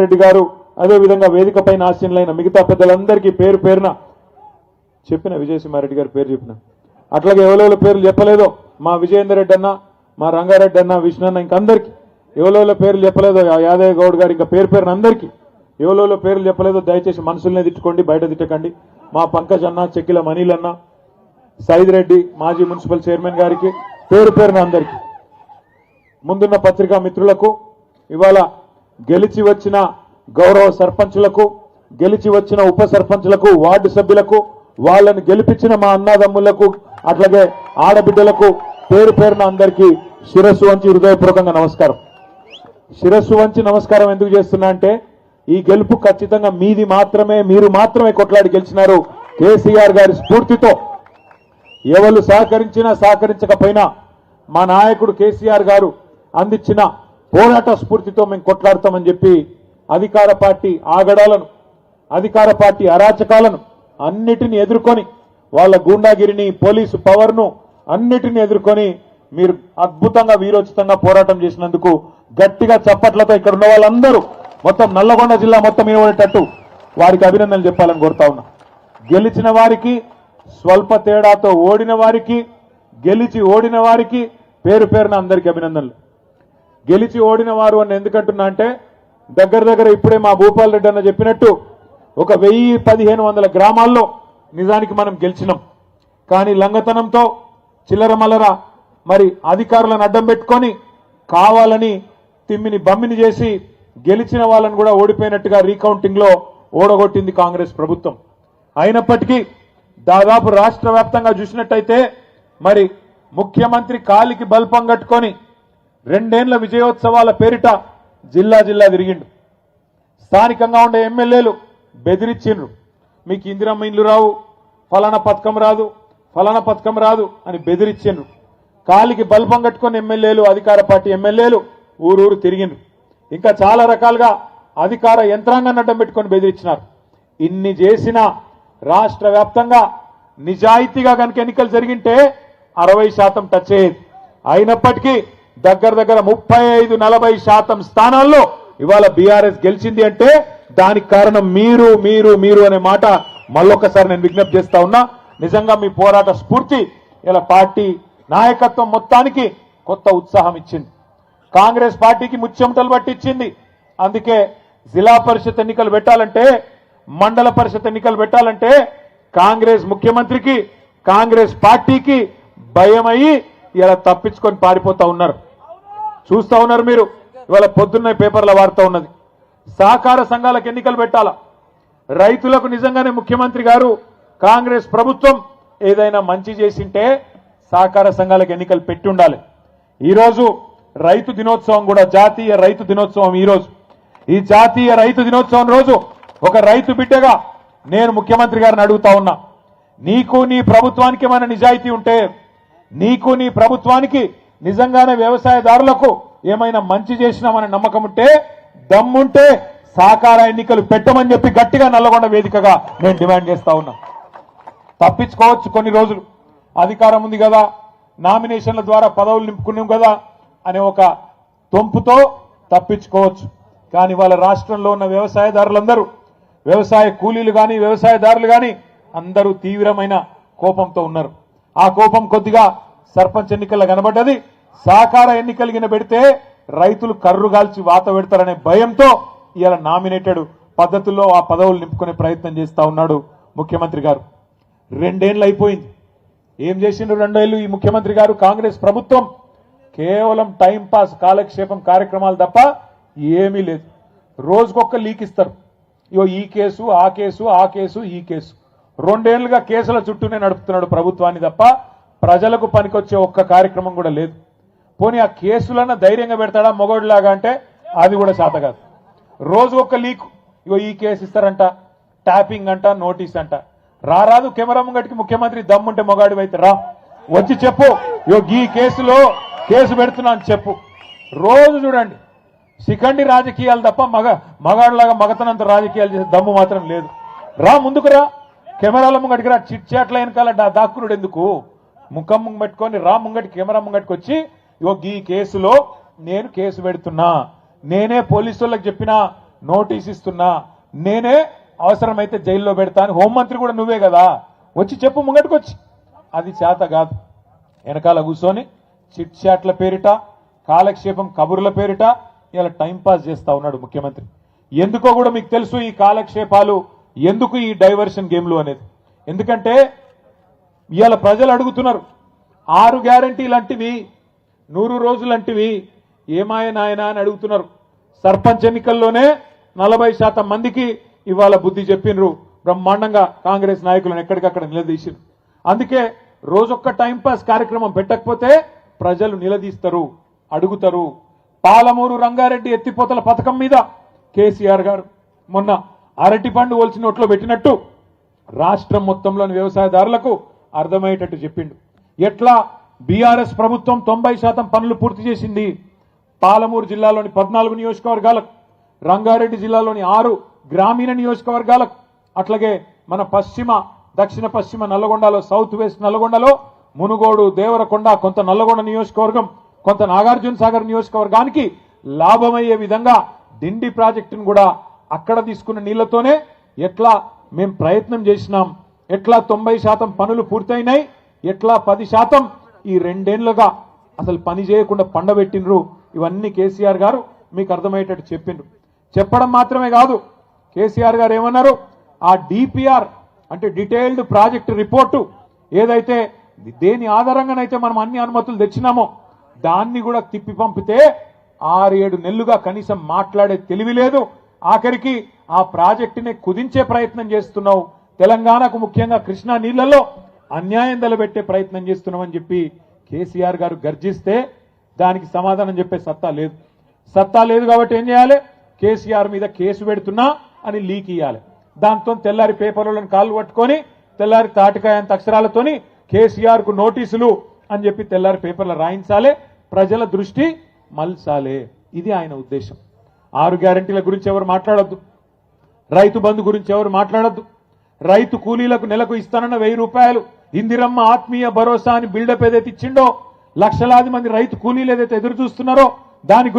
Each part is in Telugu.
రెడ్డి గారు అదే విధంగా వేదికపైన ఆశీనులైన మిగతా పెద్దలందరికీ పేరు పేరున చెప్పిన విజయసింహారెడ్డి గారి పేరు చెప్పిన అట్లాగే ఎవరెవరి పేర్లు చెప్పలేదో మా విజయేందర్ రెడ్డి అన్న మా రంగారెడ్డి అన్న విష్ణు అన్న ఇంకందరికీ ఎవరెవరి పేర్లు చెప్పలేదో యాదయ్య గౌడ్ గారు ఇంకా పేరు పేరున అందరికీ ఎవరెవరి పేర్లు చెప్పలేదో దయచేసి మనసులనే తిట్టుకోండి బయట తిట్టకండి మా పంకజ్ అన్న చెక్కిల మనీల్ అన్న సైద్ రెడ్డి మాజీ మున్సిపల్ చైర్మన్ గారికి పేరు పేరున అందరికీ ముందున్న పత్రికా మిత్రులకు ఇవాళ గెలిచి వచ్చిన గౌరవ సర్పంచులకు గెలిచి వచ్చిన ఉప సర్పంచులకు వార్డు సభ్యులకు వాళ్ళని గెలిపించిన మా అన్నదమ్ములకు అట్లాగే ఆడబిడ్డలకు పేరు పేరున అందరికీ శిరస్సు వంచి హృదయపూర్వకంగా నమస్కారం. శిరస్సు వంచి నమస్కారం ఎందుకు చేస్తున్నా అంటే ఈ గెలుపు ఖచ్చితంగా మీది మాత్రమే, మీరు మాత్రమే కొట్లాడి గెలిచినారు. కేసీఆర్ గారి స్ఫూర్తితో ఎవరు సహకరించినా సహకరించకపోయినా మా నాయకుడు కేసీఆర్ గారు అందించిన పోరాట స్ఫూర్తితో మేము కొట్లాడతామని చెప్పి అధికార పార్టీ ఆగడాలను అధికార పార్టీ అరాచకాలను అన్నిటిని ఎదుర్కొని వాళ్ళ గూండాగిరిని పోలీసు పవర్ను అన్నిటిని ఎదుర్కొని మీరు అద్భుతంగా వీరోచితంగా పోరాటం చేసినందుకు గట్టిగా చప్పట్లతో ఇక్కడ ఉన్న వాళ్ళందరూ మొత్తం నల్లగొండ జిల్లా మొత్తం వినబడేటట్టు వారికి అభినందనలు చెప్పాలని కోరుతా ఉన్నా. గెలిచిన వారికి స్వల్ప తేడాతో ఓడిన వారికి గెలిచి ఓడిన వారికి పేరు పేరున అందరికీ అభినందనలు. గెలిచి ఓడిన వారు అని ఎందుకంటున్నా అంటే దగ్గర ఇప్పుడే మా భూపాల్ రెడ్డి అన్న చెప్పినట్టు ఒక 1000-1500 గ్రామాల్లో నిజానికి మనం గెలిచినాం. కానీ లంగతనంతో చిల్లర మల్లర మరి అధికారులను అడ్డం పెట్టుకొని కావాలని తిమ్మిని బమ్మిని చేసి గెలిచిన వాళ్ళని కూడా ఓడిపోయినట్టుగా రీకౌంటింగ్ లో ఓడగొట్టింది కాంగ్రెస్ ప్రభుత్వం. అయినప్పటికీ దాదాపు రాష్ట్ర వ్యాప్తంగా చూసినట్టయితే మరి ముఖ్యమంత్రి కాలికి బల్పం కట్టుకొని 2 ఏళ్ల విజయోత్సవాల పేరిట జిల్లా జిల్లా తిరిగిండు. స్థానికంగా ఉండే ఎమ్మెల్యేలు బెదిరించిండ్రు, మీకు ఇందిరమ్మ ఇండ్లు రావు, ఫలానా పథకం రాదు, ఫలానా పథకం రాదు అని బెదిరించిండ్రు. కాలికి బల్పం కట్టుకొని ఎమ్మెల్యేలు, అధికార పార్టీ ఎమ్మెల్యేలు ఊరూరు తిరిగిండ్రు. ఇంకా చాలా రకాలుగా అధికార యంత్రాంగాన్ని అడ్డం పెట్టుకొని బెదిరించినారు. ఇన్ని చేసినా రాష్ట్ర వ్యాప్తంగా నిజాయితీగా కనుక ఎన్నికలు జరిగింటే 60% టచ్ అయ్యేది. అయినప్పటికీ దగ్గర 35-40% స్థానాల్లో ఇవాళ బీఆర్ఎస్ గెలిచింది అంటే దానికి కారణం మీరు మీరు మీరు అనే మాట మళ్ళొక్కసారి నేను విజ్ఞప్తి చేస్తా ఉన్నా. నిజంగా మీ పోరాట స్ఫూర్తి ఇలా పార్టీ నాయకత్వం మొత్తానికి కొత్త ఉత్సాహం ఇచ్చింది. కాంగ్రెస్ పార్టీకి ముచ్చెమటలు పట్టించింది. అందుకే జిల్లా పరిషత్ ఎన్నికలు పెట్టాలంటే, మండల పరిషత్ ఎన్నికలు పెట్టాలంటే కాంగ్రెస్ ముఖ్యమంత్రికి కాంగ్రెస్ పార్టీకి భయమయ్యి ఇలా తప్పించుకొని పారిపోతా ఉన్నారు. చూస్తా ఉన్నారు మీరు. ఇవాళ పొద్దున్న పేపర్లో వార్త ఉన్నది, సహకార సంఘాలకు ఎన్నికలు పెట్టాలా. రైతులకు నిజంగానే ముఖ్యమంత్రి గారు కాంగ్రెస్ ప్రభుత్వం ఏదైనా మంచి చేసింటే సహకార సంఘాలకు ఎన్నికలు పెట్టి ఉండాలి. ఈరోజు రైతు దినోత్సవం కూడా, జాతీయ రైతు దినోత్సవం ఈరోజు. ఈ జాతీయ రైతు దినోత్సవం రోజు ఒక రైతు బిడ్డగా నేను ముఖ్యమంత్రి గారిని అడుగుతా ఉన్నా, నీకు నీ ప్రభుత్వానికి ఏమైనా నిజాయితీ ఉంటే, నీకు నీ ప్రభుత్వానికి నిజంగానే వ్యవసాయదారులకు ఏమైనా మంచి చేసినామనే నమ్మకం ఉంటే, దమ్ముంటే సహకార ఎన్నికలు పెట్టమని చెప్పి గట్టిగా నల్లగొండ వేదికగా నేను డిమాండ్ చేస్తా ఉన్నా. తప్పించుకోవచ్చు కొన్ని రోజులు, అధికారం ఉంది కదా, నామినేషన్ల ద్వారా పదవులు నింపుకున్నాం కదా అనే ఒక తొంపుతో తప్పించుకోవచ్చు. కానీ వాళ్ళ రాష్ట్రంలో ఉన్న వ్యవసాయదారులందరూ, వ్యవసాయ కూలీలు కానీ వ్యవసాయదారులు కానీ అందరూ తీవ్రమైన కోపంతో ఉన్నారు. ఆ కోపం కొద్దిగా సర్పంచ్ ఎన్నికల్లో కనబడ్డది. సహకార ఎన్నికలు పెడితే రైతులు కర్రుగాల్చి వాత పెడతారనే భయంతో ఇలా నామినేటెడ్ పద్ధతుల్లో ఆ పదవులు నింపుకునే ప్రయత్నం చేస్తా ఉన్నాడు ముఖ్యమంత్రి గారు. 2 ఏళ్ళు అయిపోయింది. ఏం చేసిండ్రు 2 ఏళ్ళు ఈ ముఖ్యమంత్రి గారు? కాంగ్రెస్ ప్రభుత్వం కేవలం టైం పాస్ కాలక్షేపం కార్యక్రమాలు తప్ప ఏమీ లేదు. రోజుకొక లీక్ ఇస్తారు. ఇగో ఈ కేసు ఆ కేసు ఆ కేసు ఈ కేసు, 2 ఏళ్లుగా కేసుల చుట్టూనే నడుపుతున్నాడు ప్రభుత్వాన్ని తప్ప ప్రజలకు పనికొచ్చే ఒక్క కార్యక్రమం కూడా లేదు. పోనీ ఆ కేసులన్నా ధైర్యంగా పెడతాడా మొగోడిలాగా అంటే అది కూడా చేత కాదు. రోజు ఒక లీక్, ఇగో ఈ కేసు ఇస్తారంట, ట్యాపింగ్ అంట, నోటీస్ అంట. రారాదు కెమెరా ముంగటికి ముఖ్యమంత్రి దమ్ముంటే మొగాడి అయితే రా, వచ్చి చెప్పు ఇగో ఈ కేసులో కేసు పెడుతున్నా అని చెప్పు. రోజు చూడండి శిఖండి రాజకీయాలు తప్ప మగాడిలాగా మగతనంత రాజకీయాలు చేసే దమ్ము మాత్రం లేదు. రా ముందుకు రా, కెమెరాల ముంగటికి రా, చిట్ చాట్ల వెనకాల దాక్కునుడు ఎందుకు? ముఖం పెట్టుకొని రా ముంగటి, కెమెరా ముంగటికి వచ్చి ఇగో ఈ కేసులో నేను కేసు పెడుతున్నా, నేనే పోలీసు వాళ్ళకి చెప్పినా నోటీస్ ఇస్తున్నా, నేనే అవసరమైతే జైల్లో పెడతా అని హోంమంత్రి కూడా నువ్వే కదా, వచ్చి చెప్పు ముంగటికొచ్చి. అది చేత కాదు. వెనకాల కూర్చొని చిట్ చాట్ల పేరిట, కాలక్షేపం కబుర్ల పేరిట ఇలా టైంపాస్ చేస్తా ఉన్నాడు ముఖ్యమంత్రి. ఎందుకో కూడా మీకు తెలుసు ఈ కాలక్షేపాలు, ఎందుకు ఈ డైవర్షన్ గేమ్లు అనేది. ఎందుకంటే ఇవాళ ప్రజలు అడుగుతున్నారు, 6 గ్యారంటీలంటివి 100 రోజులంటివి ఏమాయ నాయనా అని అడుగుతున్నారు. సర్పంచ్ ఎన్నికల్లోనే 40% మందికి ఇవాళ బుద్ధి చెప్పినరు, బ్రహ్మాండంగా కాంగ్రెస్ నాయకులను ఎక్కడికక్కడ నిలదీసిరు. అందుకే రోజొక్క టైంపాస్ కార్యక్రమం పెట్టకపోతే ప్రజలు నిలదీస్తారు, అడుగుతారు. పాలమూరు రంగారెడ్డి ఎత్తిపోతల పథకం మీద కేసీఆర్ గారు మొన్న అరటి పండు ఒలిచి నోట్లో పెట్టినట్టు రాష్ట్రం మొత్తంలోని వ్యవసాయదారులకు అర్థమయ్యేటట్టు చెప్పిండు. ఎట్లా బీఆర్ఎస్ ప్రభుత్వం 90% పనులు పూర్తి చేసింది. పాలమూరు జిల్లాలోని 14 నియోజకవర్గాలకు, రంగారెడ్డి జిల్లాలోని 6 గ్రామీణ నియోజకవర్గాలకు, అట్లాగే మన దక్షిణ పశ్చిమ నల్లగొండలో, సౌత్ వెస్ట్ నల్లగొండలో మునుగోడు, దేవరకొండ, కొంత నల్లగొండ నియోజకవర్గం, కొంత నాగార్జున సాగర్ నియోజకవర్గానికి లాభమయ్యే విధంగా డిండి ప్రాజెక్టును కూడా అక్కడ తీసుకున్న నీళ్లతోనే ఎట్లా మేము ప్రయత్నం చేసినాం, ఎట్లా 90% పనులు పూర్తయినాయి, ఎట్లా 10% ఈ 2 ఏళ్లుగా అసలు పని చేయకుండా పండబెట్టినరు. ఇవన్నీ కేసీఆర్ గారు మీకు అర్థమయ్యేటట్టు చెప్పిండ్రు. చెప్పడం మాత్రమే కాదు, కేసీఆర్ గారు ఏమన్నారు, ఆ డిపిఆర్ అంటే డీటెయిల్డ్ ప్రాజెక్ట్ రిపోర్టు ఏదైతే దేని ఆధారంగానైతే మనం అన్ని అనుమతులు తెచ్చినామో దాన్ని కూడా తిప్పి పంపితే 6-7 నెలలుగా కనీసం మాట్లాడే తెలివి లేదు. ఆఖరికి ఆ ప్రాజెక్టుని కుదించే ప్రయత్నం చేస్తున్నావు, తెలంగాణకు ముఖ్యంగా కృష్ణా నీళ్లలో అన్యాయం తలబెట్టే ప్రయత్నం చేస్తున్నామని చెప్పి కేసీఆర్ గారు గర్జిస్తే దానికి సమాధానం చెప్పే సత్తా లేదు కాబట్టి ఏం చేయాలి, కేసీఆర్ మీద కేసు పెడుతున్నా అని లీక్ ఇవ్వాలి. దాంతో తెల్లారి పేపర్లను కాళ్ళు పట్టుకొని తెల్లారి తాటికాయంత అక్షరాలతోని కేసీఆర్ కు నోటీసులు అని చెప్పి తెల్లారి పేపర్లు రాయించాలి, ప్రజల దృష్టి మల్చాలే. ఇది ఆయన ఉద్దేశం. 6 గ్యారంటీల గురించి ఎవరు మాట్లాడొద్దు, రైతు బంధు గురించి ఎవరు మాట్లాడొద్దు, రైతు కూలీలకు నెలకు ఇస్తానన్న 1000 రూపాయలు, ఇందిరమ్మ ఆత్మీయ భరోసా అని బిల్డప్ ఏదైతే ఇచ్చిండో, లక్షలాది మంది రైతు కూలీలు ఏదైతే ఎదురు చూస్తున్నారో దాని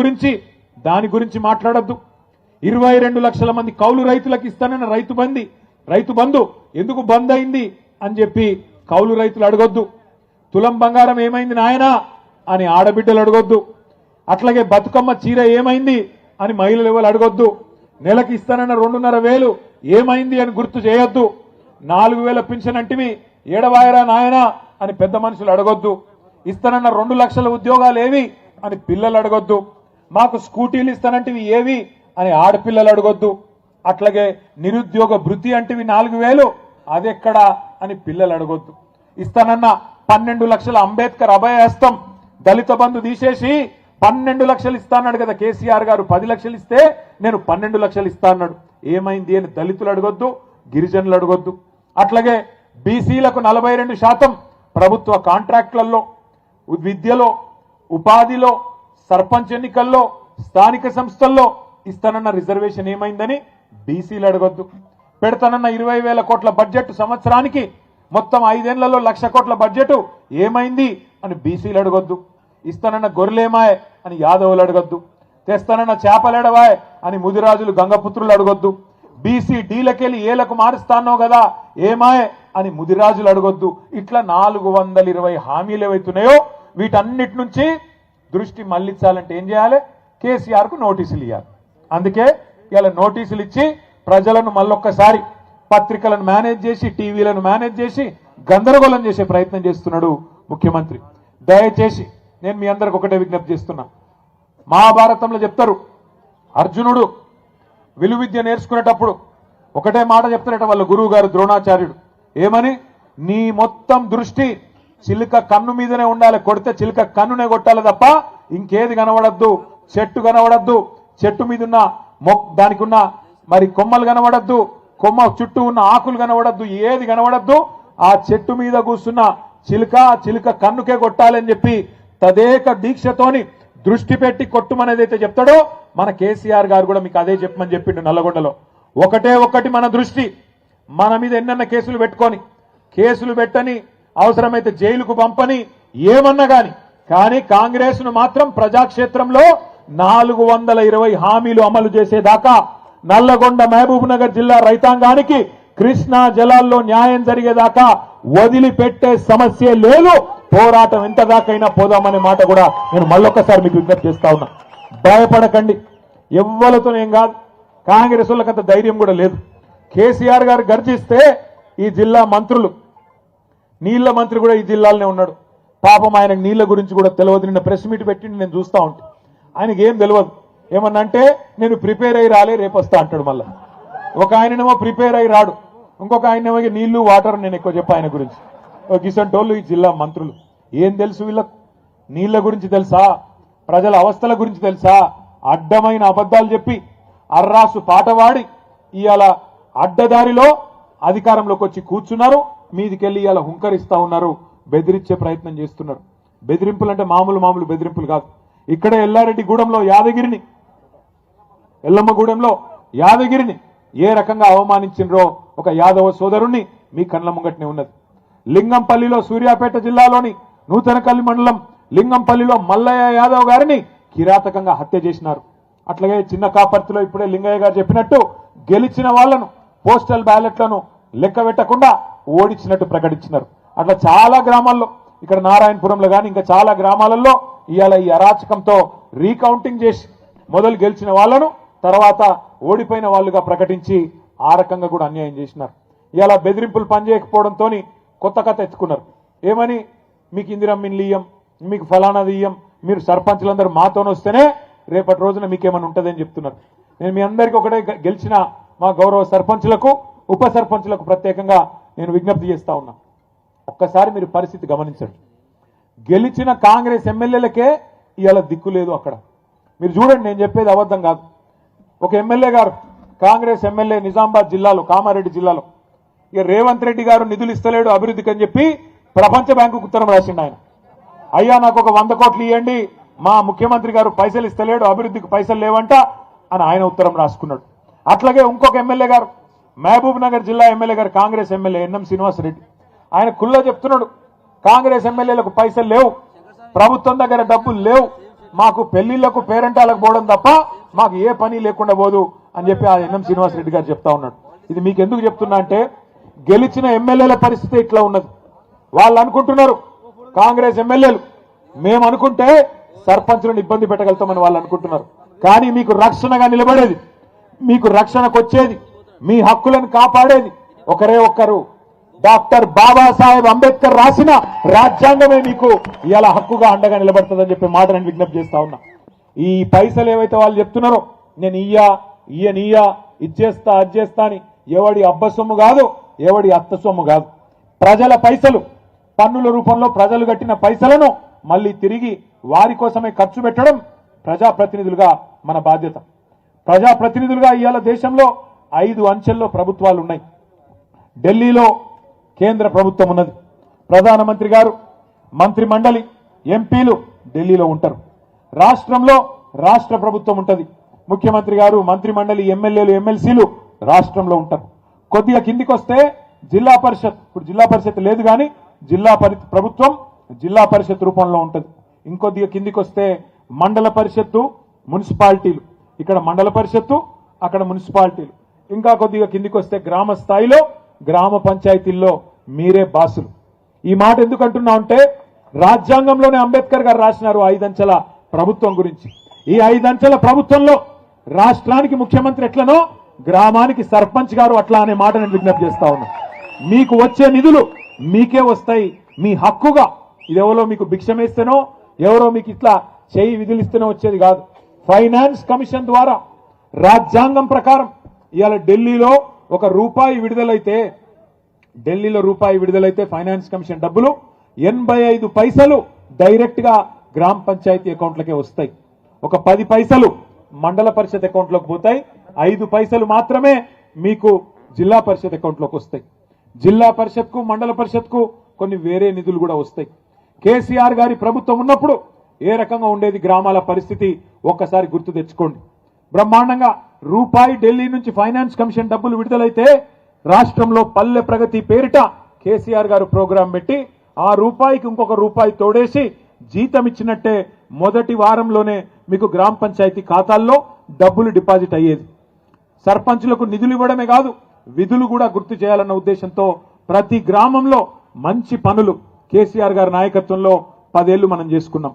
గురించి మాట్లాడొద్దు. 22 లక్షల మంది కౌలు రైతులకు ఇస్తానన్న రైతు బంధు ఎందుకు బంద్ అయింది అని చెప్పి కౌలు రైతులు అడగొద్దు. తులం బంగారం ఏమైంది నాయనా అని ఆడబిడ్డలు అడగొద్దు. అట్లాగే బతుకమ్మ చీర ఏమైంది అని మహిళలు ఎవరు అడగొద్దు. నెలకి ఇస్తానన్న 2,500 ఏమైంది అని గుర్తు చేయొద్దు. 4,000 పింఛన్ అంటివి ఏడవాయరా నాయనా అని పెద్ద మనుషులు అడగొద్దు. ఇస్తానన్న 2 లక్షల ఉద్యోగాలు ఏవి అని పిల్లలు అడగొద్దు. మాకు స్కూటీలు ఇస్తానంటివి ఏవి అని ఆడపిల్లలు అడగొద్దు. అట్లాగే నిరుద్యోగ భృతి అంటివి 4,000 అదెక్కడా అని పిల్లలు అడగొద్దు. ఇస్తానన్న 12 లక్షల అంబేద్కర్ అభయహస్తం దళిత బంధు తీసేసి 12 లక్షలు ఇస్తా అన్నాడు కదా కేసీఆర్ గారు. 10 లక్షలు ఇస్తే నేను 12 లక్షలు ఇస్తా అన్నాడు. ఏమైంది అని దళితులు అడగొద్దు, గిరిజనులు అడగొద్దు. అట్లాగే బీసీలకు 42% ప్రభుత్వ కాంట్రాక్టులలో, విద్యలో, ఉపాధిలో, సర్పంచ్ ఎన్నికల్లో, స్థానిక సంస్థల్లో ఇస్తానన్న రిజర్వేషన్ ఏమైందని బీసీలు అడగొద్దు. పెడతానన్న 20,000 కోట్ల బడ్జెట్ సంవత్సరానికి మొత్తం 5 ఏళ్లలో 1,00,000 కోట్ల బడ్జెట్ ఏమైంది అని బీసీలు అడగొద్దు. ఇస్తానన్న గొర్రెలేమాయ్ అని యాదవులు అడగొద్దు. తెస్తానన్న చేపలేడవాయ్ అని ముదిరాజులు గంగపుత్రులు అడగొద్దు. బీసీ డీలకెళ్ళి ఏలకు మారుస్తానో కదా ఏమాయ్ అని ముదిరాజులు అడగొద్దు. ఇట్లా 420 హామీలు ఏవైతున్నాయో వీటన్నిటి నుంచి దృష్టి మళ్లించాలంటే ఏం చేయాలి, కేసీఆర్ కు నోటీసులు ఇవ్వాలి. అందుకే ఇలా నోటీసులు ఇచ్చి ప్రజలను మళ్ళొక్కసారి పత్రికలను మేనేజ్ చేసి, టీవీలను మేనేజ్ చేసి గందరగోళం చేసే ప్రయత్నం చేస్తున్నాడు ముఖ్యమంత్రి. దయచేసి నేను మీ అందరికి ఒకటే విజ్ఞప్తి చేస్తున్నా. మహాభారతంలో చెప్తారు, అర్జునుడు విలువిద్య నేర్చుకునేటప్పుడు ఒకటే మాట చెప్తారట వాళ్ళ గురువు గారు ద్రోణాచార్యుడు. ఏమని, నీ మొత్తం దృష్టి చిలుక కన్ను మీదనే ఉండాలి, కొడితే చిలుక కన్నునే కొట్టాలి తప్ప ఇంకేది కనబడద్దు. చెట్టు కనబడద్దు, చెట్టు మీద ఉన్న దానికి ఉన్న మరి కొమ్మలు కనబడద్దు, కొమ్మ చుట్టూ ఉన్న ఆకులు కనబడద్దు, ఏది కనబడద్దు. ఆ చెట్టు మీద కూర్చున్న చిలుక కన్నుకే కొట్టాలని చెప్పి తదేక దీక్షతోని దృష్టి పెట్టి కొట్టుమనేదైతే చెప్తాడో మన కేసీఆర్ గారు కూడా మీకు అదే చెప్పమని చెప్పిండు నల్లగొండలో. ఒకటి మన దృష్టి, మన మీద ఎన్నెన్న కేసులు పెట్టుకొని, కేసులు పెట్టని, అవసరమైతే జైలుకు పంపని, ఏమన్నా కానీ కాంగ్రెస్ ను మాత్రం ప్రజాక్షేత్రంలో 420 హామీలు అమలు చేసేదాకా నల్లగొండ మహబూబ్ నగర్ జిల్లా రైతాంగానికి కృష్ణా జలాల్లో న్యాయం జరిగేదాకా వదిలిపెట్టే సమస్య లేదు. పోరాటం ఎంత దాకైనా పోదామనే మాట కూడా నేను మళ్ళొక్కసారి మీకు విజ్ఞప్తి చేస్తా ఉన్నా. భయపడకండి, ఎవ్వలతోనేం కాదు. కాంగ్రెస్ వాళ్ళకి అంత ధైర్యం కూడా లేదు. కేసీఆర్ గారు గర్జిస్తే ఈ జిల్లా మంత్రులు, నీళ్ల మంత్రి కూడా ఈ జిల్లాలోనే ఉన్నాడు. పాపం ఆయనకు నీళ్ల గురించి కూడా తెలియదు. నిన్న ప్రెస్ మీట్ పెట్టి నేను చూస్తా ఉంటా. ఆయనకి ఏం తెలియదు. ఏమన్నంటే నేను ప్రిపేర్ అయ్యి రాలే, రేపు వస్తా అంటాడు. మళ్ళా ఒక ఆయననేమో ప్రిపేర్ అయ్యి రాడు, ఇంకొక ఆయనేమో నీళ్లు వాటర్ నేను ఎక్కువ చెప్పా ఆయన గురించి. గిసంటోళ్ళు ఈ జిల్లా మంత్రులు. ఏం తెలుసు వీళ్ళకు? నీళ్ల గురించి తెలుసా? ప్రజల అవస్థల గురించి తెలుసా? అడ్డమైన అబద్ధాలు చెప్పి అర్రాసు పాటవాడి ఇవాళ అడ్డదారిలో అధికారంలోకి వచ్చి కూర్చున్నారు. మీదికెళ్ళి ఇవాళ హుంకరిస్తా ఉన్నారు, బెదిరించే ప్రయత్నం చేస్తున్నారు. బెదిరింపులు అంటే మామూలు బెదిరింపులు కాదు. ఇక్కడ ఎల్లారెడ్డిగూడెంలో యాదగిరిని, ఎల్లమ్మగూడెంలో యాదగిరిని ఏ రకంగా అవమానించినరో ఒక యాదవ సోదరుణ్ణి మీ కళ్ళ ముంగట్నే ఉన్నది. లింగంపల్లిలో, సూర్యాపేట జిల్లాలోని నూతనకల్లి మండలం లింగంపల్లిలో మల్లయ్య యాదవ్ గారిని కిరాతకంగా హత్య చేసినారు. అట్లాగే చిన్న కాపర్తిలో ఇప్పుడే లింగయ్య గారు చెప్పినట్టు గెలిచిన వాళ్లను పోస్టల్ బ్యాలెట్లను లెక్క పెట్టకుండా ఓడించినట్టు ప్రకటించినారు. అట్లా చాలా గ్రామాల్లో, ఇక్కడ నారాయణపురంలో కానీ ఇంకా చాలా గ్రామాలలో ఇవాళ ఈ అరాచకంతో రీకౌంటింగ్ చేసి మొదలు గెలిచిన వాళ్లను తర్వాత ఓడిపోయిన వాళ్ళుగా ప్రకటించి ఆ రకంగా కూడా అన్యాయం చేసినారు. ఇవాళ బెదిరింపులు పనిచేయకపోవడంతో కొత్త కథ ఎత్తుకున్నారు. ఏమని? మీకు ఇందిరమ్మిన్లు ఇయ్యం, మీకు ఫలానాది ఇయ్యం, మీరు సర్పంచులందరూ మాతోనే వస్తేనే రేపటి రోజున మీకేమైనా ఉంటుందని చెప్తున్నారు. నేను మీ అందరికీ ఒకటే, గెలిచిన మా గౌరవ సర్పంచులకు, ఉప సర్పంచులకు ప్రత్యేకంగా నేను విజ్ఞప్తి చేస్తా ఉన్నా. ఒక్కసారి మీరు పరిస్థితి గమనించండి. గెలిచిన కాంగ్రెస్ ఎమ్మెల్యేలకే ఇవాళ దిక్కు లేదు అక్కడ. మీరు చూడండి, నేను చెప్పేది అబద్ధం కాదు. ఒక ఎమ్మెల్యే గారు, కాంగ్రెస్ ఎమ్మెల్యే నిజామాబాద్ జిల్లాలో, కామారెడ్డి జిల్లాలో, ఇక రేవంత్ రెడ్డి గారు నిధులు ఇస్తలేడు అభివృద్ధికి అని చెప్పి ప్రపంచ బ్యాంకుకు ఉత్తరం రాసిండు ఆయన. అయ్యా నాకు ఒక 100 కోట్లు ఇవ్వండి, మా ముఖ్యమంత్రి గారు పైసలు ఇస్తలేడు, అభివృద్ధికి పైసలు లేవంట అని ఆయన ఉత్తరం రాసుకున్నాడు. అట్లాగే ఇంకొక ఎమ్మెల్యే గారు, మహబూబ్ నగర్ జిల్లా ఎమ్మెల్యే గారు, కాంగ్రెస్ ఎమ్మెల్యే ఎన్ఎం శ్రీనివాసరెడ్డి, ఆయన కుల్లో చెప్తున్నాడు, కాంగ్రెస్ ఎమ్మెల్యేలకు పైసలు లేవు, ప్రభుత్వం దగ్గర డబ్బులు లేవు, మాకు పెళ్లిళ్లకు పేరెంటాలకు పోవడం తప్ప మాకు ఏ పని లేకుండా పోదు అని చెప్పి ఆ ఎన్ఎం శ్రీనివాసరెడ్డి గారు చెప్తా ఉన్నాడు. ఇది మీకు ఎందుకు చెప్తున్నా అంటే, గెలిచిన ఎమ్మెల్యేల పరిస్థితి ఇట్లా ఉన్నది. వాళ్ళు అనుకుంటున్నారు, కాంగ్రెస్ ఎమ్మెల్యేలు మేము అనుకుంటే సర్పంచులను ఇబ్బంది పెట్టగలుగుతామని వాళ్ళు అనుకుంటున్నారు. కానీ మీకు రక్షణగా నిలబడేది, మీకు రక్షణకు వచ్చేది, మీ హక్కులను కాపాడేది ఒకరే ఒక్కరు, డాక్టర్ బాబాసాహెబ్ అంబేద్కర్ రాసిన రాజ్యాంగమే మీకు ఇవాళ హక్కుగా అండగా నిలబడుతుందని చెప్పి మాట నేను విజ్ఞప్తి చేస్తా ఉన్నా. ఈ పైసలు ఏవైతే వాళ్ళు చెప్తున్నారో, నేను ఈయన ఇచ్చేస్తా అది చేస్తా అని, ఎవడి అబ్బ సొమ్ము కాదు, ఎవడి అత్త సొమ్ము కాదు. ప్రజల పైసలు, పన్నుల రూపంలో ప్రజలు కట్టిన పైసలను మళ్ళీ తిరిగి వారి కోసమే ఖర్చు పెట్టడం ప్రజాప్రతినిధులుగా మన బాధ్యత. ప్రజాప్రతినిధులుగా ఇవాళ దేశంలో 5 అంచెల్లో ప్రభుత్వాలు ఉన్నాయి. ఢిల్లీలో కేంద్ర ప్రభుత్వం ఉన్నది, ప్రధానమంత్రి గారు, మంత్రి మండలి, ఎంపీలు ఢిల్లీలో ఉంటారు. రాష్ట్రంలో రాష్ట్ర ప్రభుత్వం ఉంటుంది, ముఖ్యమంత్రి గారు, మంత్రి మండలి, ఎమ్మెల్యేలు, ఎమ్మెల్సీలు రాష్ట్రంలో ఉంటారు. కొద్దిగా కిందికి వస్తే జిల్లా పరిషత్, ఇప్పుడు జిల్లా పరిషత్ లేదు కానీ జిల్లా ప్రభుత్వం జిల్లా పరిషత్ రూపంలో ఉంటుంది. ఇంకొద్దిగా కిందికి వస్తే మండల పరిషత్తు, మున్సిపాలిటీలు, ఇక్కడ మండల పరిషత్తు, అక్కడ మున్సిపాలిటీలు. ఇంకా కొద్దిగా కిందికి వస్తే గ్రామ స్థాయిలో గ్రామ పంచాయతీల్లో మీరే బాసులు. ఈ మాట ఎందుకు అంటున్నా అంటే, రాజ్యాంగంలోనే అంబేద్కర్ గారు రాసినారు 5 అంచెల ప్రభుత్వం గురించి. ఈ 5 అంచెల ప్రభుత్వంలో రాష్ట్రానికి ముఖ్యమంత్రి ఎట్లనో గ్రామానికి సర్పంచ్ గారు అట్లా అనే మాట నేను విజ్ఞప్తి చేస్తా ఉన్నా. మీకు వచ్చే నిధులు మీకే వస్తాయి, మీ హక్కుగా. ఇది ఎవరో మీకు భిక్షమేస్తేనో, ఎవరో మీకు ఇట్లా చేయి విధులిస్తేనో వచ్చేది కాదు. ఫైనాన్స్ కమిషన్ ద్వారా రాజ్యాంగం ప్రకారం ఇవాళ ఢిల్లీలో రూపాయి విడుదలైతే ఫైనాన్స్ కమిషన్ డబ్బులు 85 పైసలు డైరెక్ట్ గా గ్రామ పంచాయతీ అకౌంట్లకే వస్తాయి. 10 పైసలు మండల పరిషత్ అకౌంట్లోకి పోతాయి, 5 పైసలు మాత్రమే మీకు జిల్లా పరిషత్ అకౌంట్లోకి వస్తాయి. జిల్లా పరిషత్కు, మండల పరిషత్కు కొన్ని వేరే నిధులు కూడా వస్తాయి. కేసీఆర్ గారి ప్రభుత్వం ఉన్నప్పుడు ఏ రకంగా ఉండేది గ్రామాల పరిస్థితి ఒక్కసారి గుర్తు తెచ్చుకోండి. బ్రహ్మాండంగా రూపాయి ఢిల్లీ నుంచి ఫైనాన్స్ కమిషన్ డబ్బులు విడుదలైతే రాష్ట్రంలో పల్లె ప్రగతి పేరిట కేసీఆర్ గారు ప్రోగ్రాం పెట్టి ఆ రూపాయికి ఇంకొక రూపాయి తోడేసి జీతం ఇచ్చినట్టే మొదటి వారంలోనే మీకు గ్రామ పంచాయతీ ఖాతాల్లో డబ్బులు డిపాజిట్ అయ్యేది. సర్పంచులకు నిధులు ఇవ్వడమే కాదు విధులు కూడా గుర్తు చేయాలన్న ఉద్దేశంతో ప్రతి గ్రామంలో మంచి పనులు కేసీఆర్ గారి నాయకత్వంలో 10 ఏళ్లు మనం చేసుకున్నాం.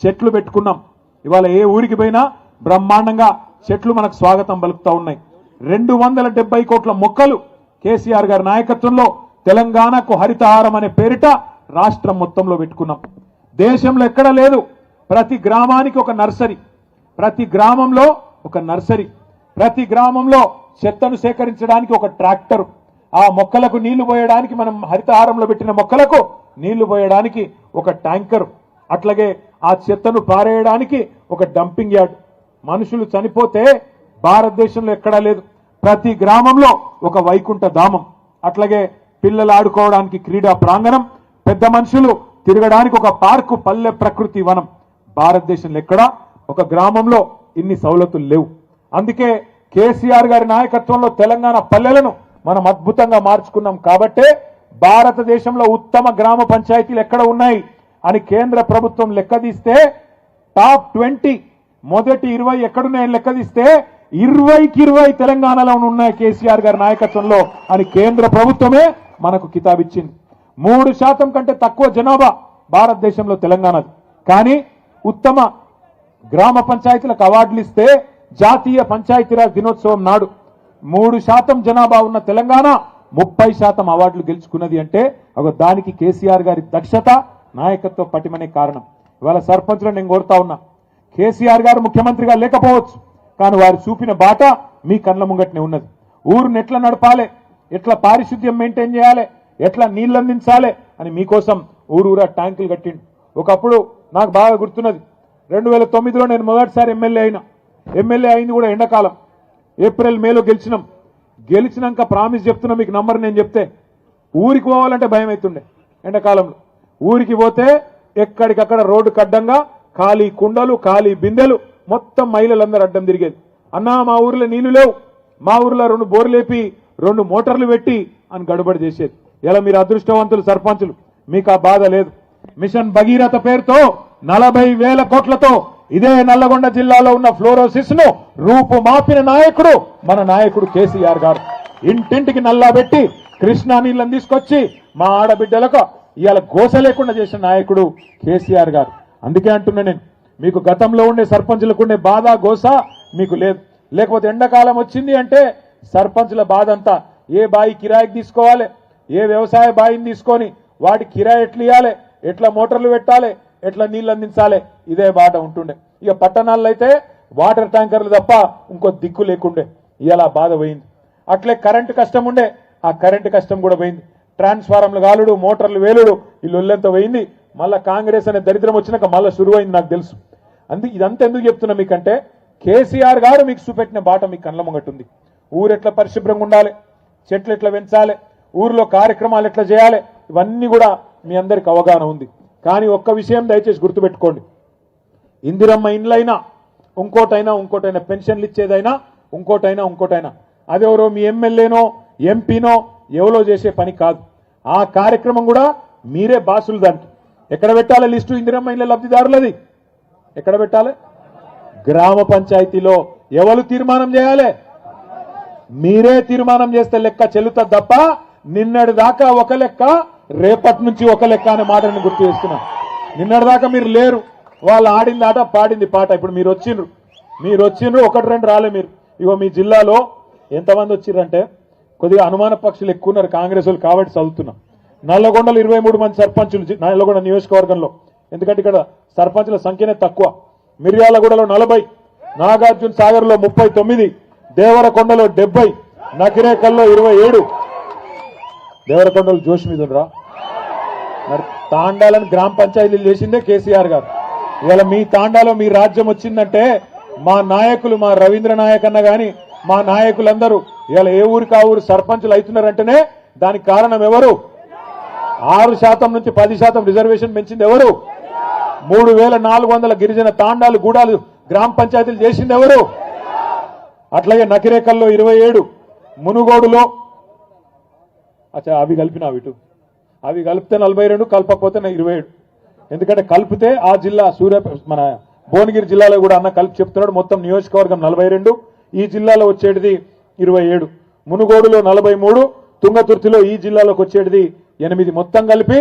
చెట్లు పెట్టుకున్నాం. ఇవాళ ఏ ఊరికి పోయినా బ్రహ్మాండంగా చెట్లు మనకు స్వాగతం పలుకుతా ఉన్నాయి. 270 కోట్ల మొక్కలు కేసీఆర్ గారి నాయకత్వంలో తెలంగాణకు హరితహారం అనే పేరిట రాష్ట్రం మొత్తంలో పెట్టుకున్నాం. దేశంలో ఎక్కడ లేదు. ప్రతి గ్రామానికి ఒక నర్సరీ, ప్రతి గ్రామంలో ఒక నర్సరీ, ప్రతి గ్రామంలో చెత్తను సేకరించడానికి ఒక ట్రాక్టర్, ఆ మొక్కలకు నీళ్లు పోయడానికి మనం హరితహారంలో పెట్టిన మొక్కలకు నీళ్లు పోయడానికి ఒక ట్యాంకర్, అట్లాగే ఆ చెత్తను పారేయడానికి ఒక డంపింగ్ యార్డ్. మనుషులు చనిపోతే భారతదేశంలో ఎక్కడా లేదు. ప్రతి గ్రామంలో ఒక వైకుంఠ ధామం, అట్లాగే పిల్లలు ఆడుకోవడానికి క్రీడా ప్రాంగణం, పెద్ద మనుషులు తిరగడానికి ఒక పార్కు, పల్లె ప్రకృతి వనం. భారతదేశంలో ఎక్కడా ఒక గ్రామంలో ఇన్ని సౌలతులు లేవు. అందుకే కేసీఆర్ గారి నాయకత్వంలో తెలంగాణ పల్లెలను మనం అద్భుతంగా మార్చుకున్నాం. కాబట్టే భారతదేశంలో ఉత్తమ గ్రామ పంచాయతీలు ఎక్కడ ఉన్నాయి అని కేంద్ర ప్రభుత్వం లెక్కదీస్తే టాప్ 20 మొదటి 20 ఎక్కడున్నాయని లెక్కదీస్తే 20కి 20 తెలంగాణలో ఉన్నాయి కేసీఆర్ గారి నాయకత్వంలో అని కేంద్ర ప్రభుత్వమే మనకు కితాబిచ్చింది. 3% కంటే తక్కువ జనాభా భారతదేశంలో తెలంగాణది. కానీ ఉత్తమ గ్రామ పంచాయతీలకు అవార్డులు ఇస్తే జాతీయ పంచాయతీరాజ్ దినోత్సవం నాడు 3% జనాభా ఉన్న తెలంగాణ 30% అవార్డులు గెలుచుకున్నది అంటే దానికి కేసీఆర్ గారి దక్షత, నాయకత్వ పటిమనే కారణం. ఇవాళ సర్పంచులను నేను కోరుతా ఉన్నా, కేసీఆర్ గారు ముఖ్యమంత్రిగా లేకపోవచ్చు, కానీ వారు చూపిన బాట మీ కళ్ళ ముంగట్నే ఉన్నది. ఊరును ఎట్లా నడపాలి, ఎట్లా పారిశుద్ధ్యం మెయింటైన్ చేయాలి, ఎట్లా నీళ్లు అందించాలి అని మీకోసం ఊరూరా ట్యాంకులు కట్టిండు. ఒకప్పుడు నాకు బాగా గుర్తున్నది, 2009లో నేను మొదటిసారి ఎమ్మెల్యే అయింది కూడా ఎండాకాలం, ఏప్రిల్ మేలో గెలిచినాం. గెలిచినాక ప్రామిస్ చెప్తున్నా మీకు నంబర్ నేను చెప్తే ఊరికి పోవాలంటే భయం అవుతుండే. ఎండాకాలంలో ఊరికి పోతే ఎక్కడికక్కడ రోడ్డు అడ్డంగా ఖాళీ కుండలు, ఖాళీ బిందెలు, మొత్తం మహిళలందరూ అడ్డం తిరిగేది. అన్నా మా ఊర్లో నీళ్లు లేవు, మా ఊర్లో 2 బోర్లు లేపి 2 మోటార్లు పెట్టి అని గడుబడి చేసేది. ఇలా మీరు అదృష్టవంతులు సర్పంచులు, మీకు ఆ బాధ లేదు. మిషన్ భగీరథ పేరుతో 40,000 కోట్లతో ఇదే నల్లగొండ జిల్లాలో ఉన్న ఫ్లోరోసిస్ ను రూపుమాపిన నాయకుడు మన నాయకుడు కేసీఆర్ గారు. ఇంటింటికి నల్లా పెట్టి కృష్ణా నీళ్ళని తీసుకొచ్చి మా ఆడబిడ్డలకు ఇవాళ గోస లేకుండా చేసిన నాయకుడు కేసీఆర్ గారు. అందుకే అంటున్నా నేను, మీకు గతంలో ఉండే సర్పంచులకు ఉండే బాధ గోస మీకు లేదు. లేకపోతే ఎండాకాలం వచ్చింది అంటే సర్పంచుల బాధ అంతా ఏ బాయి కిరాయికి తీసుకోవాలి, ఏ వ్యవసాయ బాయిని తీసుకొని వాటి కిరాయి ఎట్లా ఇవ్వాలి, ఎట్లా మోటార్లు పెట్టాలి, ఎట్లా నీళ్ళు అందించాలి, ఇదే బాట ఉంటుండే. ఇక పట్టణాల్లో అయితే వాటర్ ట్యాంకర్లు తప్ప ఇంకో దిక్కు లేకుండే. ఇలా బాధ పోయింది. అట్లే కరెంటు కష్టం ఉండే, ఆ కరెంటు కష్టం కూడా పోయింది. ట్రాన్స్ఫారంలు కాలుడు, మోటార్లు వేలుడు, ఈ లొల్లెంత పోయింది. మళ్ళా కాంగ్రెస్ అనే దరిద్రం వచ్చినాక మళ్ళీ శురువైంది నాకు తెలుసు. ఇదంతా ఎందుకు చెప్తున్నా మీకంటే కేసీఆర్ గారు మీకు చూపెట్టిన బాట మీకు కళ్ళ ముంగట్టుంది. ఊరు ఎట్లా పరిశుభ్రంగా ఉండాలి, చెట్లు ఎట్లా పెంచాలి, ఊరిలో కార్యక్రమాలు ఎట్లా చేయాలి, ఇవన్నీ కూడా మీ అందరికి అవగాహన ఉంది. కానీ ఒక్క విషయం దయచేసి గుర్తుపెట్టుకోండి, ఇందిరమ్మ ఇండ్లైనా ఇంకోటైనా పెన్షన్లు ఇచ్చేదైనా ఇంకోటైనా అదెవరో మీ ఎమ్మెల్యేనో ఎంపీనో ఎవరో చేసే పని కాదు. ఆ కార్యక్రమం కూడా మీరే బాసులు. దానికి ఎక్కడ పెట్టాలి లిస్టు? ఇందిరమ్మ ఇండ్ల లబ్ధిదారులది ఎక్కడ పెట్టాలి? గ్రామ పంచాయతీలో. ఎవరు తీర్మానం చేయాలి? మీరే తీర్మానం చేస్తే లెక్క చెల్లుతుంది తప్ప నిన్నటి దాకా ఒక లెక్క, రేపటి నుంచి ఒక లెక్క అనే మాటను గుర్తు చేస్తున్నా. నిన్నటి దాకా మీరు లేరు, వాళ్ళు ఆడింది ఆట పాడింది పాట. ఇప్పుడు మీరు వచ్చిండ్రు 1-2 రాలే. మీరు ఇగో మీ జిల్లాలో ఎంతమంది వచ్చిర్రంటే కొద్దిగా అనుమాన పక్షులు ఎక్కువ ఉన్నారు కాంగ్రెస్ వాళ్ళు కాబట్టి చదువుతున్నా. నల్లగొండలో 23 మంది సర్పంచులు నల్లగొండ నియోజకవర్గంలో, ఎందుకంటే ఇక్కడ సర్పంచుల సంఖ్యనే తక్కువ. మిర్యాలగూడలో 40, నాగార్జున సాగర్ లో 39, దేవరకొండలో 70, నకిరేకల్లో 27. దేవరకొండలు జోష్ మీద ఉండరా? మరి తాండాలను గ్రామ పంచాయతీలు చేసిందే కేసీఆర్ గారు. ఇవాళ మీ తాండాలో మీ రాజ్యం వచ్చిందంటే మా నాయకులు, మా రవీంద్ర నాయక్ అన్న గాని మా నాయకులందరూ ఇవాళ ఏ ఊరికి ఆ ఊరు సర్పంచులు అవుతున్నారంటేనే దానికి కారణం ఎవరు? 6% నుంచి 10% రిజర్వేషన్ పెంచింది ఎవరు? 3,400 గిరిజన తాండాలు గూడాలు గ్రామ పంచాయతీలు చేసింది ఎవరు? అట్లాగే నకిరేకల్లో 27, మునుగోడులో అవి కలిపినా అవి కలిపితే 42, కలపకపోతే 27. ఎందుకంటే కలిపితే ఆ జిల్లా మన భువనగిరి జిల్లాలో కూడా అన్న కలిపి చెప్తున్నాడు. మొత్తం నియోజకవర్గం 42, ఈ జిల్లాలో వచ్చేటిది 27, మునుగోడులో 43, తుంగతుర్తిలో ఈ జిల్లాలోకి వచ్చేటిది 8, మొత్తం కలిపి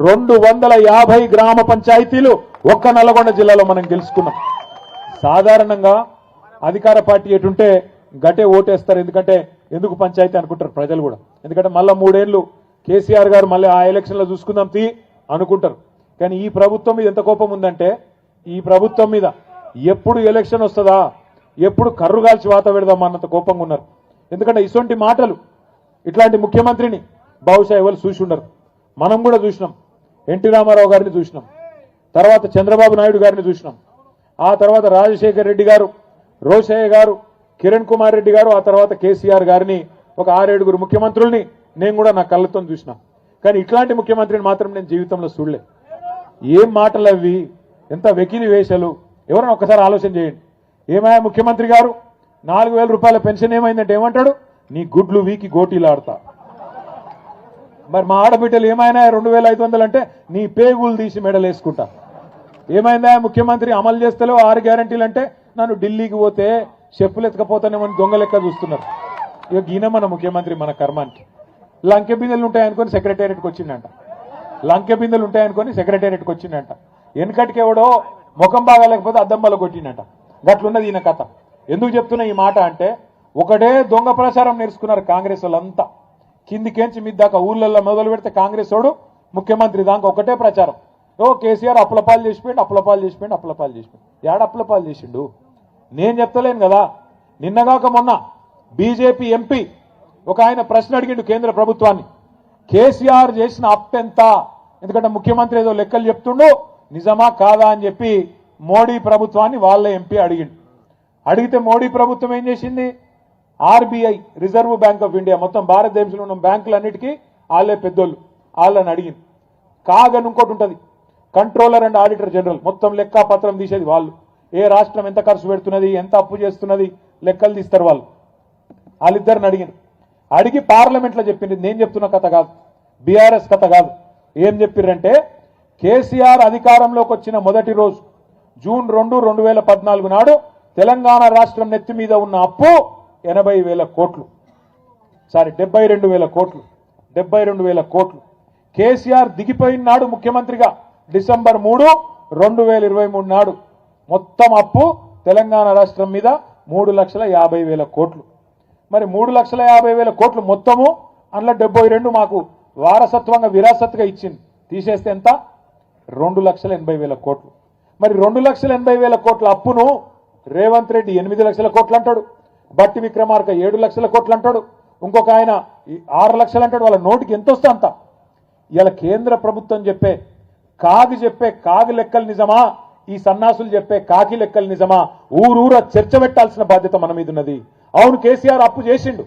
250 గ్రామ పంచాయతీలు ఒక్క నల్లగొండ జిల్లాలో మనం గెలుచుకున్నాం. సాధారణంగా అధికార పార్టీ ఎటుంటే గటే ఓటేస్తారు, ఎందుకంటే ఎందుకు పంచాయతీ అనుకుంటారు ప్రజలు కూడా, ఎందుకంటే మళ్ళా 3 ఏళ్ళు కేసీఆర్ గారు మళ్ళీ ఆ ఎలక్షన్లో చూసుకుందాం తీ అనుకుంటారు. కానీ ఈ ప్రభుత్వం మీద ఎంత కోపం ఉందంటే, ఈ ప్రభుత్వం మీద ఎప్పుడు ఎలక్షన్ వస్తుందా, ఎప్పుడు కర్రు కాల్చి వాత పెడదాం అన్నంత కోపంగా ఉన్నారు. ఎందుకంటే ఇటువంటి మాటలు ఇట్లాంటి ముఖ్యమంత్రిని బహుశా ఎవరు చూసి ఉండరు. మనం కూడా చూసినాం, ఎన్టీ రామారావు గారిని చూసినాం, తర్వాత చంద్రబాబు నాయుడు గారిని చూసినాం, ఆ తర్వాత రాజశేఖర్ రెడ్డి గారు, రోషయ్య గారు, కిరణ్ కుమార్ రెడ్డి గారు, ఆ తర్వాత కేసీఆర్ గారిని, ఒక 6-7 ముఖ్యమంత్రుల్ని నేను కూడా నా కళ్ళతో చూసినా. కానీ ఇట్లాంటి ముఖ్యమంత్రిని మాత్రం నేను జీవితంలో చూడలే. ఏం మాటలు అవి, ఎంత వెకిలి వేషాలు, ఎవరైనా ఒక్కసారి ఆలోచన చేయండి. ఏమయ్యా ముఖ్యమంత్రి గారు, 4,000 రూపాయల పెన్షన్ ఏమైందంటే ఏమంటాడు, నీ గుడ్లు వీకి గోటీలాడతా. మరి మా ఆడబిడ్డలు ఏమైనా 2,500 అంటే నీ పేగులు తీసి మెడలు వేసుకుంటా. ఏమైందా ముఖ్యమంత్రి, అమలు చేస్తలో 6 గ్యారంటీలు అంటే నన్ను ఢిల్లీకి పోతే చెప్పులు ఎత్తుకపోతానేమని దొంగ లెక్క చూస్తున్నారు. ఇక ఈయన మన ముఖ్యమంత్రి మన కర్మానికి. లంకె బిందెలు ఉంటాయనుకొని సెక్రటేరియట్కి వచ్చిందంట, లంకె బిందెలు ఉంటాయనుకొని సెక్రటేరియట్కి వచ్చిందంట. వెనకటికి ఎవడో ముఖం బాగా లేకపోతే అద్దం బల కొట్టిందంట. గట్లున్నది ఈయన కథ. ఎందుకు చెప్తున్నా ఈ మాట అంటే, ఒకటే దొంగ ప్రచారం నేర్చుకున్నారు కాంగ్రెస్ వాళ్ళంతా. కిందికేంచి మీ దాకా ఊళ్ళల్లో మొదలు పెడితే కాంగ్రెస్ వాడు ముఖ్యమంత్రి దాకా ఒకటే ప్రచారం. ఓ కేసీఆర్ అప్పులపాలు చేసిపోయిండు, అప్పులపాలు చేసిపోయిండు, అప్పులపాలు చేసిపోయిండు. ఏడ అప్పులపాలు చేసిండు నేను చెప్తలేను కదా. నిన్నగాక మొన్న బీజేపీ ఎంపీ ఒక ఆయన ప్రశ్న అడిగిండు కేంద్ర ప్రభుత్వాన్ని, కేసీఆర్ చేసిన అప్పెంత, ఎందుకంటే ముఖ్యమంత్రి ఏదో లెక్కలు చెప్తుండు, నిజమా కాదా అని చెప్పి మోడీ ప్రభుత్వాన్ని వాళ్ళ ఎంపీ అడిగిండు. అడిగితే మోడీ ప్రభుత్వం ఏం చేసింది, RBI reserve bank of India, మొత్తం భారతదేశంలో ఉన్న బ్యాంకులన్నిటికీ వాళ్ళే పెద్దోళ్ళు, వాళ్ళని అడిగింది. కాగని ఇంకోటి ఉంటుంది, కంట్రోలర్ అండ్ ఆడిటర్ జనరల్, మొత్తం లెక్క పత్రం తీసేది వాళ్ళు. ఏ రాష్ట్రం ఎంత ఖర్చు పెడుతున్నది, ఎంత అప్పు చేస్తున్నది లెక్కలు తీస్తారు వాళ్ళు. వాళ్ళిద్దరిని అడిగింది. అడిగి పార్లమెంట్లో చెప్పింది. నేను చెప్తున్న కథ కాదు, బీఆర్ఎస్ కథ కాదు. ఏం చెప్పిర్రంటే, కేసీఆర్ అధికారంలోకి వచ్చిన మొదటి రోజు జూన్ 2, 2014 నాడు తెలంగాణ రాష్ట్రం నెత్తి మీద ఉన్న అప్పు 80,000 కోట్లు, సారీ 72,000 కోట్లు, 72,000 కోట్లు. కేసీఆర్ దిగిపోయిన నాడు ముఖ్యమంత్రిగా డిసెంబర్ 3, 2023 నాడు మొత్తం అప్పు తెలంగాణ రాష్ట్రం మీద 3,50,000 కోట్లు. మరి 3,50,000 కోట్లు మొత్తము, అందులో 72 మాకు వారసత్వంగా విరాసత్గా ఇచ్చింది, తీసేస్తే ఎంత, 2,80,000 కోట్లు. మరి 2,80,000 కోట్ల అప్పును రేవంత్ రెడ్డి 8 లక్షల కోట్లు అంటాడు, బట్టి విక్రమార్క 7 లక్షల కోట్లు అంటాడు, ఇంకొక ఆయన 6 లక్షలు అంటాడు. వాళ్ళ నోటికి ఎంత వస్తే అంత. ఇలా కేంద్ర ప్రభుత్వం చెప్పే కాగి లెక్కలు నిజమా, ఈ సన్నాసులు చెప్పే కాకి లెక్కలు నిజమా, ఊరూర చర్చ పెట్టాల్సిన బాధ్యత మన మీద ఉన్నది. అవును, కేసీఆర్ అప్పు చేసిండు,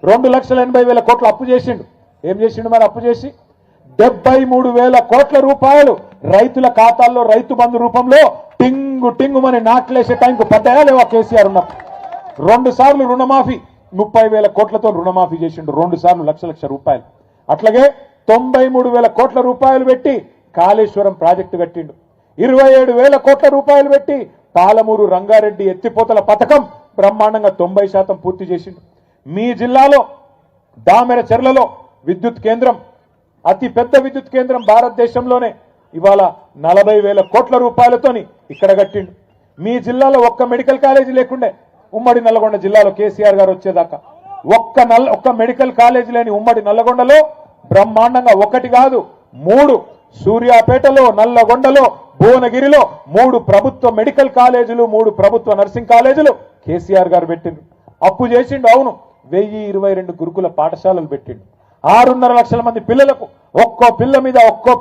2,80,000 కోట్ల అప్పు చేసిండు. ఏం చేసిండు మరి అప్పు చేసి, 73,000 కోట్ల రూపాయలు రైతుల ఖాతాల్లో రైతు బంధు రూపంలో టింగు టింగుమని నాట్లేసే టైంకు పడ్డాయా లేవా కేసీఆర్ ఉన్నప్పుడు. 2 సార్లు రుణమాఫీ, 30,000 కోట్లతో రుణమాఫీ చేసిండు, 2 సార్లు లక్ష రూపాయలు. అట్లాగే 93,000 కోట్ల రూపాయలు పెట్టి కాళేశ్వరం ప్రాజెక్టు కట్టిండు, 27,000 కోట్ల రూపాయలు పెట్టి పాలమూరు రంగారెడ్డి ఎత్తిపోతల పథకం బ్రహ్మాండంగా 90% పూర్తి చేసిండు. మీ జిల్లాలో దామెర చెర్లలో విద్యుత్ కేంద్రం, అతి పెద్ద విద్యుత్ కేంద్రం భారతదేశంలోనే, ఇవాళ 40,000 కోట్ల రూపాయలతోని ఇక్కడ కట్టిండు. మీ జిల్లాలో ఒక్క మెడికల్ కాలేజీ లేకుండే, ఉమ్మడి నల్లగొండ జిల్లాలో కేసీఆర్ గారు వచ్చేదాకా ఒక్క మెడికల్ కాలేజీ లేని ఉమ్మడి నల్లగొండలో బ్రహ్మాండంగా 1 కాదు 3, సూర్యాపేటలో, నల్లగొండలో, భువనగిరిలో 3 ప్రభుత్వ మెడికల్ కాలేజీలు, 3 ప్రభుత్వ నర్సింగ్ కాలేజీలు కేసీఆర్ గారు పెట్టిండు. అప్పు చేసిండు, అవును, 1,022 గురుకుల పాఠశాలలు పెట్టిండు. 6.5 లక్షల మంది పిల్లలకు ఒక్కో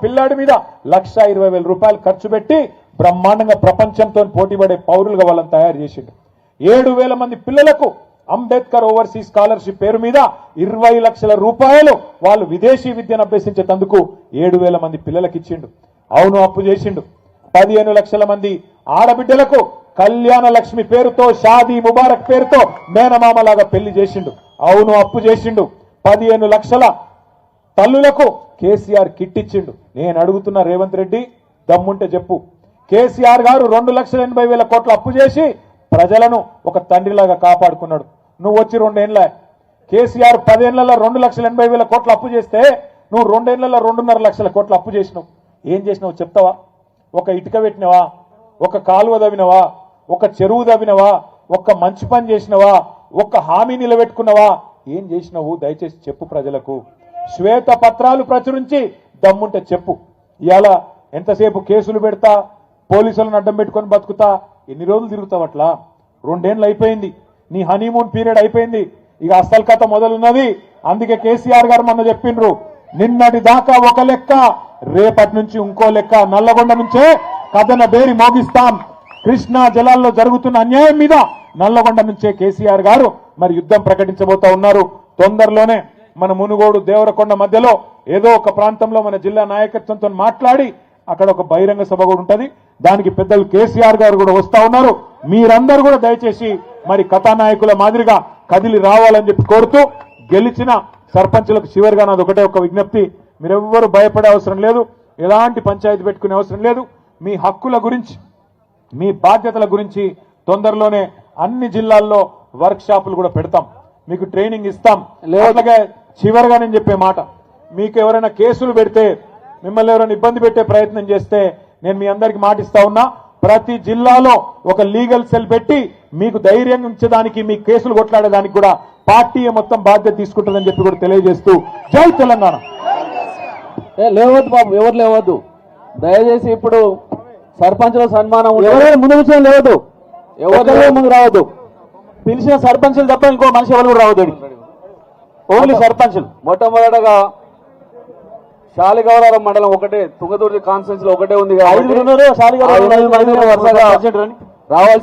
పిల్లాడి మీద 1,20,000 రూపాయలు ఖర్చు పెట్టి బ్రహ్మాండంగా ప్రపంచంతో పోటీపడే పౌరులుగా వాళ్ళని తయారు చేసిండు. 7,000 మంది పిల్లలకు అంబేద్కర్ ఓవర్సీస్ స్కాలర్షిప్ పేరు మీద 20 లక్షల రూపాయలు వాళ్ళు విదేశీ విద్యను అభ్యసించేందుకు 7,000 మంది పిల్లలకు ఇచ్చిండు. అవును, అప్పు చేసిండు. 15 లక్షల మంది ఆడబిడ్డలకు కళ్యాణ లక్ష్మి పేరుతో, షాదీ ముబారక్ పేరుతో మేనమామలాగా పెళ్లి చేసిండు. అవును, అప్పు చేసిండు. 15 లక్షల తల్లులకు కేసీఆర్ కిట్ ఇచ్చిండు. నేను అడుగుతున్న రేవంత్ రెడ్డి, దమ్ముంటే చెప్పు, కేసీఆర్ గారు 2,80,000 కోట్ల అప్పు చేసి ప్రజలను ఒక తండ్రిలాగా కాపాడుకున్నాడు. నువ్వు వచ్చి 2 ఏళ్ళ కేసీఆర్ 10 ఏళ్లలో 2,80,000 కోట్ల అప్పు చేస్తే నువ్వు 2 ఏళ్లలో 2.5 లక్షల కోట్ల అప్పు చేసినావు. ఏం చేసినావు చెప్తావా? ఒక ఇటుక పెట్టినవా? ఒక కాలువ దవ్వినవా? ఒక చెరువు దవ్వినవా? ఒక మంచి పని చేసినవా? ఒక హామీ నిలబెట్టుకున్నవా? ఏం చేసినావు? దయచేసి చెప్పు ప్రజలకు. శ్వేత పత్రాలు ప్రచురించి దమ్ముంటే చెప్పు. ఇవాళ ఎంతసేపు కేసులు పెడతా, పోలీసులను అడ్డం పెట్టుకొని బతుకుతా, ఎన్ని రోజులు తిరుగుతావు అట్లా? 2 ఏళ్ళు అయిపోయింది, నీ హనీమూన్ పీరియడ్ అయిపోయింది, ఇక అసలు కథ మొదలున్నది. అందుకే కేసీఆర్ గారు మొన్న చెప్పిండ్రు, నిన్నటి దాకా ఒక లెక్క, రేపటి నుంచి ఇంకో లెక్క. నల్లగొండ నుంచే కథన బేరి మోగిస్తాం. కృష్ణా జలాల్లో జరుగుతున్న అన్యాయం మీద నల్లగొండ నుంచే కేసీఆర్ గారు మరి యుద్ధం ప్రకటించబోతా ఉన్నారు. తొందరలోనే మన మునుగోడు దేవరకొండ మధ్యలో ఏదో ఒక ప్రాంతంలో మన జిల్లా నాయకత్వంతో మాట్లాడి అక్కడ ఒక బహిరంగ సభ కూడా ఉంటది. దానికి పెద్దలు కేసీఆర్ గారు కూడా వస్తా ఉన్నారు. మీరందరూ కూడా దయచేసి మరి కథానాయకుల మాదిరిగా కదిలి రావాలని చెప్పి కోరుతూ, గెలిచిన సర్పంచులకు చివరిగా నాది ఒకటే ఒక విజ్ఞప్తి, మీరెవ్వరూ భయపడే అవసరం లేదు, ఎలాంటి పంచాయతీ పెట్టుకునే అవసరం లేదు. మీ హక్కుల గురించి, మీ బాధ్యతల గురించి తొందరలోనే అన్ని జిల్లాల్లో వర్క్ షాపులు కూడా పెడతాం, మీకు ట్రైనింగ్ ఇస్తాం. అలాగే చివరిగా నేను చెప్పే మాట, మీకు ఎవరైనా కేసులు పెడితే, మిమ్మల్ని ఎవరైనా ఇబ్బంది పెట్టే ప్రయత్నం చేస్తే నేను మీ అందరికి మాటిస్తా ఉన్నా, ప్రతి జిల్లాలో ఒక లీగల్ సెల్ పెట్టి మీకు ధైర్యం ఉంచడానికి, మీ కేసులు కొట్లాడేదానికి కూడా పార్టీ మొత్తం బాధ్యత తీసుకుంటుందని చెప్పి కూడా తెలియజేస్తూ, జై తెలంగాణ. లేవద్దు బాబు, ఎవరు లేవద్దు దయచేసి. ఇప్పుడు సర్పంచుల సన్మానం ఎవరైనా ముందు కూర్చొని లేవద్దు, ఎవరు ముందు రావద్దు. పిలిచిన సర్పంచులు తప్ప ఇంకో మనిషి ఎవరు కూడా రావద్దు. ఓన్లీ సర్పంచులు. మొట్టమొదటగా శాలిగౌరవం మండలం ఒకటే, తుంగతుర్తి కాన్స్టిట్యూన్సీ లో ఒకటే ఉంది. 5 శాలిగౌరవం రావాలి.